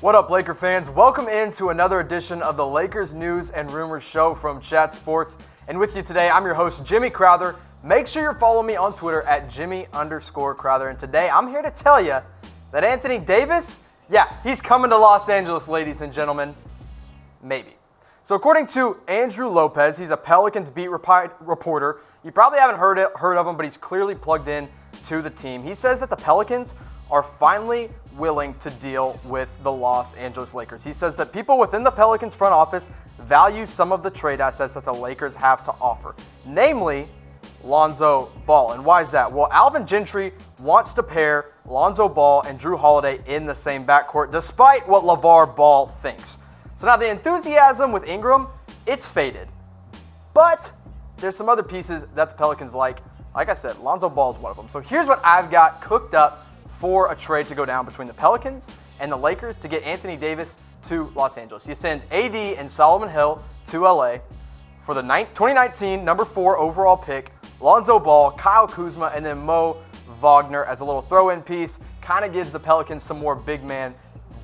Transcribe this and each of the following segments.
What up, Laker fans? Welcome into another edition of the Lakers News and Rumors Show from Chat Sports. And with you today, I'm your host, Jimmy Crowther. Make sure you're following me on Twitter at Jimmy_Crowther. And today, I'm here to tell you that Anthony Davis, he's coming to Los Angeles, ladies and gentlemen. Maybe. So according to Andrew Lopez, he's a Pelicans beat reporter. You probably haven't heard of him, but he's clearly plugged in to the team. He says that the Pelicans are finally willing to deal with the Los Angeles Lakers. He says that people within the Pelicans front office value some of the trade assets that the Lakers have to offer, namely Lonzo Ball. And why is that? Well, Alvin Gentry wants to pair Lonzo Ball and Jrue Holiday in the same backcourt, despite what LeVar Ball thinks. So now the enthusiasm with Ingram, it's faded. But there's some other pieces that the Pelicans like. Like I said, Lonzo Ball is one of them. So here's what I've got cooked up for a trade to go down between the Pelicans and the Lakers to get Anthony Davis to Los Angeles. You send AD and Solomon Hill to LA for the 2019 number 4 overall pick, Lonzo Ball, Kyle Kuzma, and then Mo Wagner as a little throw-in piece. Kind of gives the Pelicans some more big man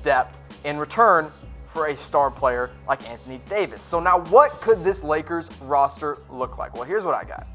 depth in return for a star player like Anthony Davis. So now what could this Lakers roster look like? Well, here's what I got.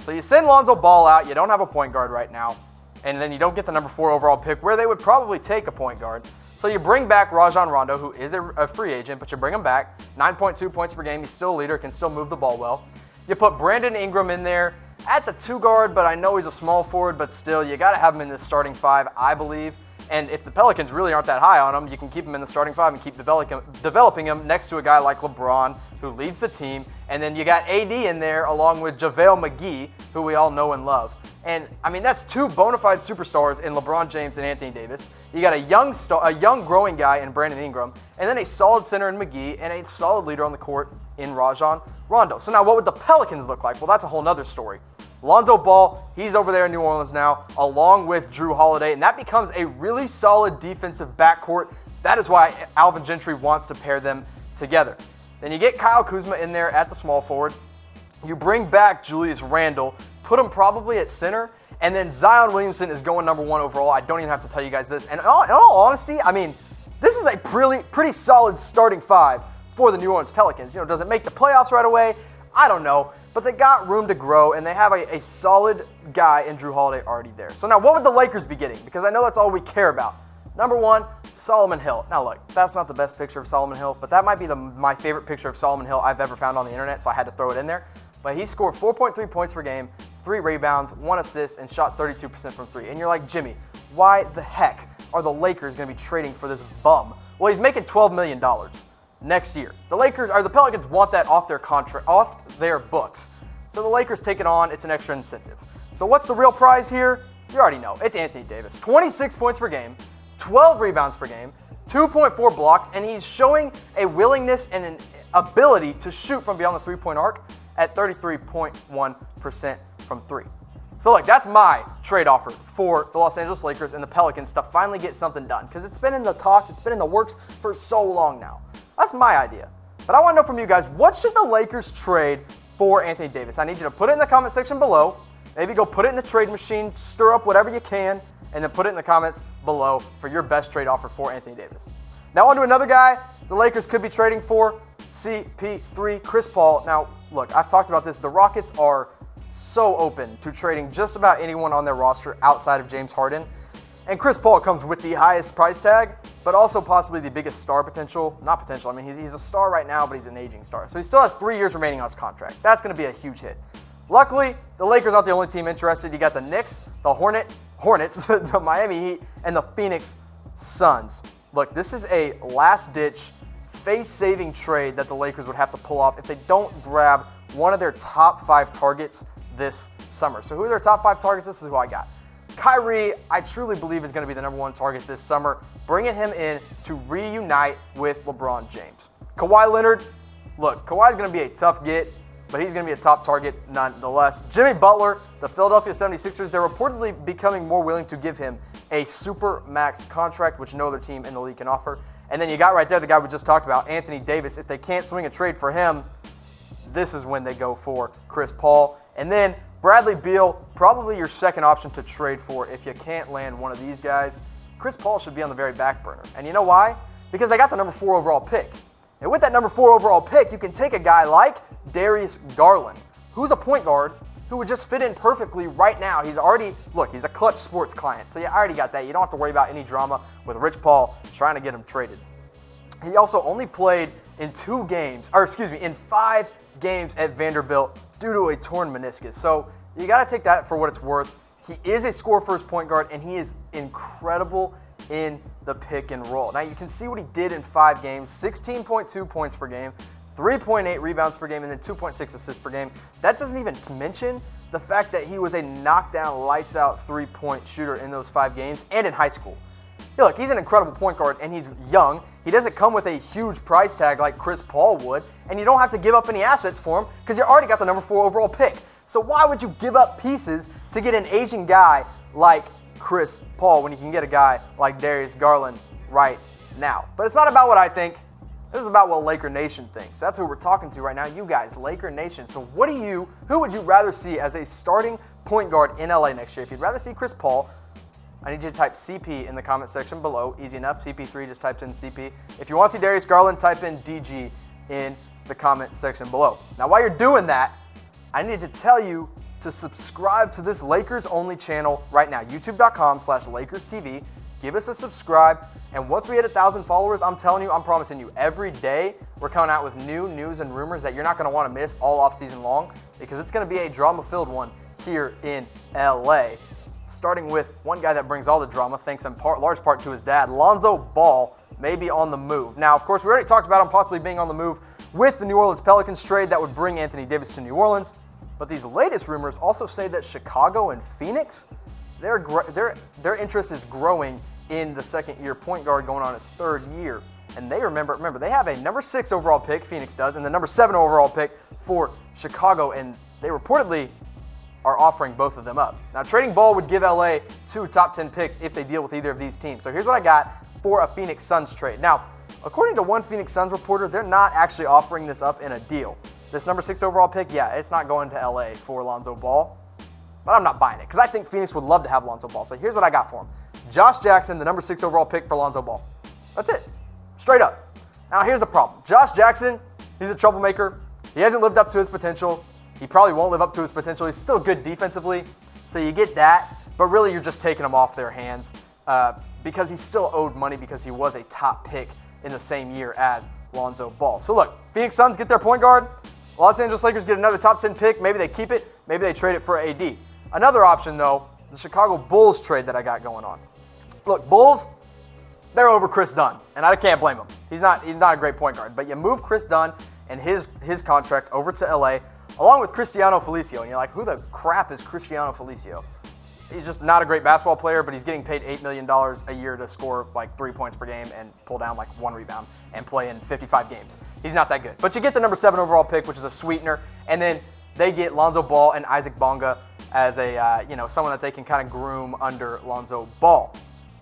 So you send Lonzo Ball out. You don't have a point guard right now. And then you don't get the number 4 overall pick where they would probably take a point guard. So you bring back Rajon Rondo, who is a free agent, but you bring him back. 9.2 points per game. He's still a leader, can still move the ball well. You put Brandon Ingram in there at the 2 guard, but I know he's a small forward, but still, you got to have him in the starting 5, I believe. And if the Pelicans really aren't that high on him, you can keep him in the starting 5 and keep developing him next to a guy like LeBron, who leads the team. And then you got AD in there along with JaVale McGee, who we all know and love. And, I mean, that's 2 bona fide superstars in LeBron James and Anthony Davis. You got a young growing guy in Brandon Ingram, and then a solid center in McGee, and a solid leader on the court in Rajon Rondo. So now what would the Pelicans look like? Well, that's a whole nother story. Lonzo Ball, he's over there in New Orleans now, along with Jrue Holiday, and that becomes a really solid defensive backcourt. That is why Alvin Gentry wants to pair them together. Then you get Kyle Kuzma in there at the small forward. You bring back Julius Randle, put him probably at center, and then Zion Williamson is going number 1 overall. I don't even have to tell you guys this. And in all honesty, I mean, this is a pretty solid starting 5 for the New Orleans Pelicans. You know, does it make the playoffs right away? I don't know, but they got room to grow, and they have a solid guy in Jrue Holiday already there. So now what would the Lakers be getting? Because I know that's all we care about. Number 1, Solomon Hill. Now look, that's not the best picture of Solomon Hill, but that might be my favorite picture of Solomon Hill I've ever found on the internet, so I had to throw it in there. But he scored 4.3 points per game, 3 rebounds, 1 assist, and shot 32% from 3. And you're like, Jimmy, why the heck are the Lakers going to be trading for this bum? Well, he's making $12 million next year. The Pelicans want that off their books. So the Lakers take it on. It's an extra incentive. So what's the real prize here? You already know. It's Anthony Davis. 26 points per game, 12 rebounds per game, 2.4 blocks, and he's showing a willingness and an ability to shoot from beyond the three-point arc at 33.1% from 3. So look, that's my trade offer for the Los Angeles Lakers and the Pelicans to finally get something done, because it's been in the talks, it's been in the works for so long now. That's my idea. But I want to know from you guys, what should the Lakers trade for Anthony Davis? I need you to put it in the comment section below. Maybe go put it in the trade machine, stir up whatever you can, and then put it in the comments below for your best trade offer for Anthony Davis. Now on to another guy the Lakers could be trading for, CP3, Chris Paul. Now, look, I've talked about this. The Rockets are so open to trading just about anyone on their roster outside of James Harden. And Chris Paul comes with the highest price tag, but also possibly the biggest star potential. Not potential, I mean, he's a star right now, but he's an aging star. So he still has 3 years remaining on his contract. That's going to be a huge hit. Luckily, the Lakers aren't the only team interested. You got the Knicks, the Hornets, the Miami Heat, and the Phoenix Suns. Look, this is a last-ditch, face-saving trade that the Lakers would have to pull off if they don't grab one of their top 5 targets this summer. So who are their top 5 targets? This is who I got. Kyrie, I truly believe, is going to be the number 1 target this summer, bringing him in to reunite with LeBron James. Kawhi Leonard, look, Kawhi's going to be a tough get, but he's going to be a top target nonetheless. Jimmy Butler, the Philadelphia 76ers, they're reportedly becoming more willing to give him a super max contract, which no other team in the league can offer. And then you got right there the guy we just talked about, Anthony Davis. If they can't swing a trade for him, this is when they go for Chris Paul. And then Bradley Beal, probably your second option to trade for if you can't land one of these guys. Chris Paul should be on the very back burner. And you know why? Because they got the number 4 overall pick. And with that number 4 overall pick, you can take a guy like Darius Garland, who's a point guard who would just fit in perfectly right now. He's a Clutch Sports client, so you already got that. You don't have to worry about any drama with Rich Paul trying to get him traded. He also only played in 5 games at Vanderbilt due to a torn meniscus. So you got to take that for what it's worth. He is a score-first point guard, and he is incredible in the pick and roll. Now you can see what he did in 5 games, 16.2 points per game, 3.8 rebounds per game, and then 2.6 assists per game. That doesn't even mention the fact that he was a knockdown, lights-out three-point shooter in those 5 games and in high school. Hey, look, he's an incredible point guard, and he's young. He doesn't come with a huge price tag like Chris Paul would, and you don't have to give up any assets for him because you already got the number 4 overall pick. So why would you give up pieces to get an aging guy like Chris Paul when you can get a guy like Darius Garland right now? But it's not about what I think. This is about what Laker Nation thinks. That's who we're talking to right now, you guys, Laker Nation. So who would you rather see as a starting point guard in LA next year? If you'd rather see Chris Paul, I need you to type CP in the comment section below. Easy enough. CP3 just types in CP. If you want to see Darius Garland, type in DG in the comment section below. Now, while you're doing that, I need to tell you to subscribe to this Lakers-only channel right now, youtube.com/LakersTV. Give us a subscribe, and once we hit 1,000 followers, I'm promising you, every day we're coming out with new news and rumors that you're not going to want to miss all off-season long, because it's going to be a drama-filled one here in LA. Starting with one guy that brings all the drama, thanks in large part to his dad. Lonzo Ball may be on the move. Now, of course, we already talked about him possibly being on the move with the New Orleans Pelicans trade that would bring Anthony Davis to New Orleans. But these latest rumors also say that Chicago and Phoenix, their interest is growing in the second-year point guard going on his 3rd year. And they remember, they have a number 6 overall pick, Phoenix does, and the number 7 overall pick for Chicago, and they reportedly are offering both of them up. Now, trading Ball would give LA 2 top 10 picks if they deal with either of these teams. So here's what I got for a Phoenix Suns trade. Now, according to one Phoenix Suns reporter, they're not actually offering this up in a deal. This number 6 overall pick, yeah, it's not going to LA for Lonzo Ball, but I'm not buying it because I think Phoenix would love to have Lonzo Ball. So here's what I got for him. Josh Jackson, the number 6 overall pick for Lonzo Ball. That's it. Straight up. Now, here's the problem. Josh Jackson, he's a troublemaker. He hasn't lived up to his potential. He probably won't live up to his potential. He's still good defensively, so you get that. But really, you're just taking him off their hands because he's still owed money because he was a top pick in the same year as Lonzo Ball. So look, Phoenix Suns get their point guard. Los Angeles Lakers get another top 10 pick. Maybe they keep it. Maybe they trade it for AD. Another option, though, the Chicago Bulls trade that I got going on. Look, Bulls, they're over Chris Dunn, and I can't blame him. He's not a great point guard. But you move Chris Dunn and his contract over to LA, along with Cristiano Felicio. And you're like, who the crap is Cristiano Felicio? He's just not a great basketball player, but he's getting paid $8 million a year to score like 3 points per game and pull down like 1 rebound and play in 55 games. He's not that good. But you get the number 7 overall pick, which is a sweetener, and then they get Lonzo Ball and Isaac Bonga as a someone that they can kind of groom under Lonzo Ball.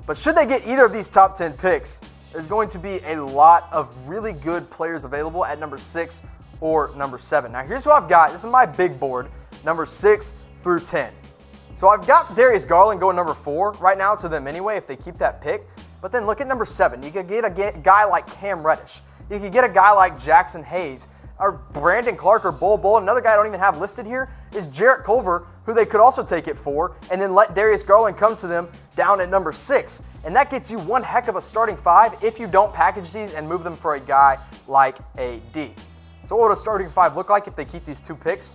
But should they get either of these top 10 picks, there's going to be a lot of really good players available at number 6 or number 7. Now here's who I've got. This is my big board, number 6 through 10. So I've got Darius Garland going number 4 right now to them anyway if they keep that pick. But then look at number 7. You could get a guy like Cam Reddish. You could get a guy like Jackson Hayes or Brandon Clark or Bol Bol. Another guy I don't even have listed here is Jarrett Culver, who they could also take it for, and then let Darius Garland come to them down at number 6. And that gets you one heck of a starting 5 if you don't package these and move them for a guy like AD. So what would a starting 5 look like if they keep these 2 picks?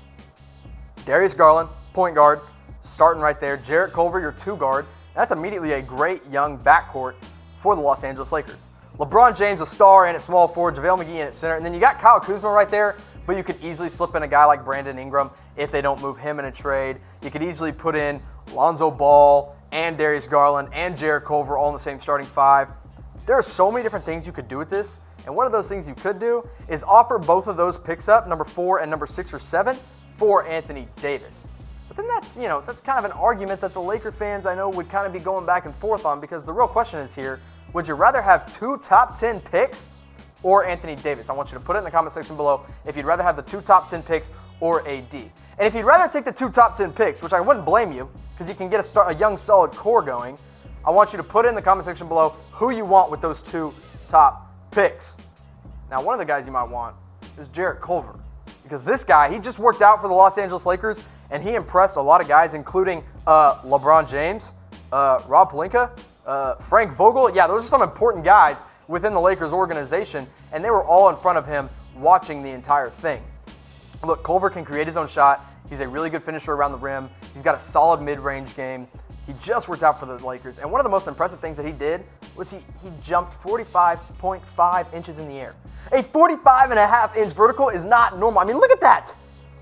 Darius Garland, point guard, starting right there. Jarrett Culver, your 2 guard. That's immediately a great young backcourt for the Los Angeles Lakers. LeBron James, a star, in at small forward. JaVale McGee in at center. And then you got Kyle Kuzma right there, but you could easily slip in a guy like Brandon Ingram if they don't move him in a trade. You could easily put in Lonzo Ball and Darius Garland and Jarrett Culver all in the same starting 5. There are so many different things you could do with this. And one of those things you could do is offer both of those picks up, number 4 and number 6 or 7, for Anthony Davis. But then that's kind of an argument that the Laker fans I know would kind of be going back and forth on, because the real question is here, would you rather have 2 top 10 picks or Anthony Davis? I want you to put it in the comment section below if you'd rather have the 2 top 10 picks or AD. And if you'd rather take the 2 top 10 picks, which I wouldn't blame you because you can get a young solid core going, I want you to put in the comment section below who you want with those 2 top picks. Now, one of the guys you might want is Jarrett Culver, because this guy, he just worked out for the Los Angeles Lakers, and he impressed a lot of guys, including LeBron James, Rob Pelinka, Frank Vogel. Yeah, those are some important guys within the Lakers organization, and they were all in front of him watching the entire thing. Look, Culver can create his own shot. He's a really good finisher around the rim. He's got a solid mid-range game. He just worked out for the Lakers. And one of the most impressive things that he did was he jumped 45.5 inches in the air. A 45.5-inch vertical is not normal. I mean, look at that.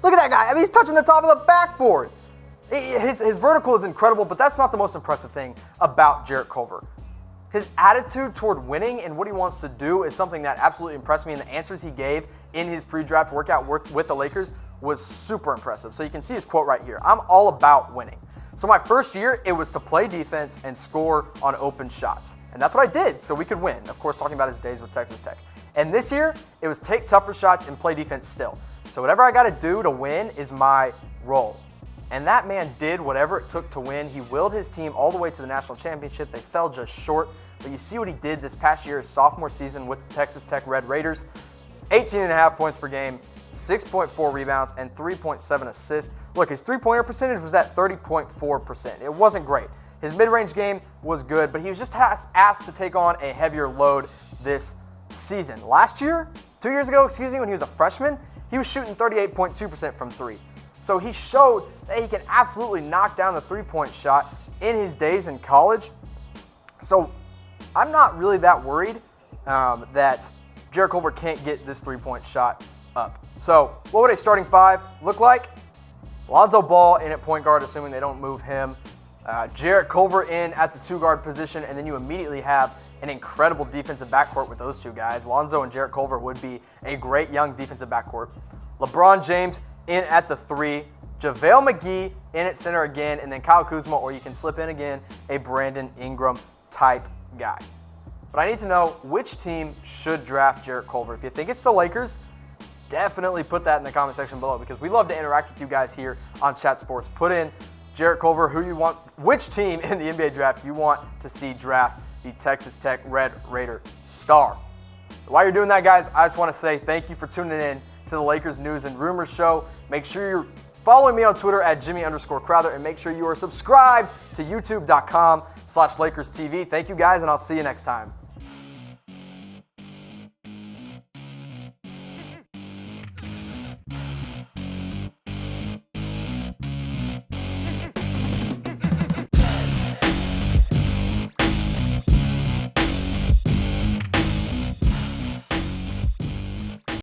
Look at that guy. I mean, he's touching the top of the backboard. His vertical is incredible, but that's not the most impressive thing about Jarrett Culver. His attitude toward winning and what he wants to do is something that absolutely impressed me, and the answers he gave in his pre-draft workout with the Lakers was super impressive. So you can see his quote right here. I'm all about winning. So my first year, it was to play defense and score on open shots. And that's what I did so we could win. Of course, talking about his days with Texas Tech. And this year, it was take tougher shots and play defense still. So whatever I got to do to win is my role. And that man did whatever it took to win. He willed his team all the way to the national championship. They fell just short. But you see what he did this past year, his sophomore season with the Texas Tech Red Raiders. 18.5 points per game, 6.4 rebounds, and 3.7 assists. Look, his three-pointer percentage was at 30.4%. It wasn't great. His mid-range game was good, but he was just asked to take on a heavier load this season. Last year, 2 years ago, when he was a freshman, he was shooting 38.2% from three. So he showed that he can absolutely knock down the three-point shot in his days in college. So I'm not really that worried that Jarrett Culver can't get this three-point shot up. So what would a starting five look like? Lonzo Ball in at point guard, assuming they don't move him. Jarrett Culver in at the two-guard position, and then you immediately have an incredible defensive backcourt with those two guys. Lonzo and Jarrett Culver would be a great young defensive backcourt. LeBron James in at the three. JaVale McGee in at center again, and then Kyle Kuzma, or you can slip in again, a Brandon Ingram type guy. But I need to know which team should draft Jarrett Culver. If you think it's the Lakers, definitely put that in the comment section below, because we love to interact with you guys here on Chat Sports. Put in Jarrett Culver, who you want, which team in the NBA draft you want to see draft the Texas Tech Red Raider star. While you're doing that, guys, I just want to say thank you for tuning in to the Lakers News and Rumors Show. Make sure you're following me on Twitter at Jimmy_Crowther, and make sure you are subscribed to youtube.com/LakersTV. Thank you, guys, and I'll see you next time.